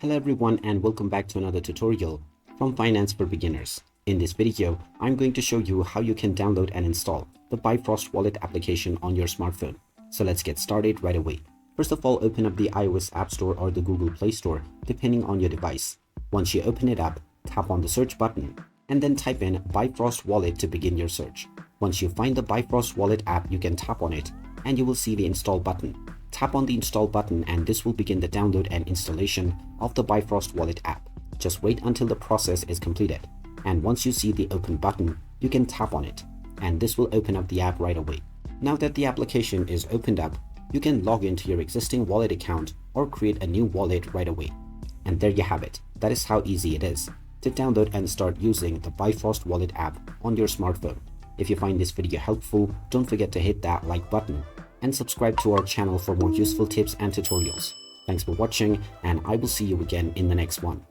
Hello everyone and welcome back to another tutorial from Finance for Beginners. In this video, I'm going to show you how you can download and install the Bifrost Wallet application on your smartphone. So let's get started right away. First of all, open up the iOS App Store or the Google Play Store, depending on your device. Once you open it up, tap on the search button and then type in Bifrost Wallet to begin your search. Once you find the Bifrost Wallet app, you can tap on it and you will see the install button. Tap on the install button and this will begin the download and installation of the Bifrost Wallet app. Just wait until the process is completed. And once you see the open button, you can tap on it and this will open up the app right away. Now that the application is opened up, you can log into your existing wallet account or create a new wallet right away. And there you have it. That is how easy it is to download and start using the Bifrost Wallet app on your smartphone. If you find this video helpful, don't forget to hit that like button and subscribe to our channel for more useful tips and tutorials. Thanks for watching, and I will see you again in the next one.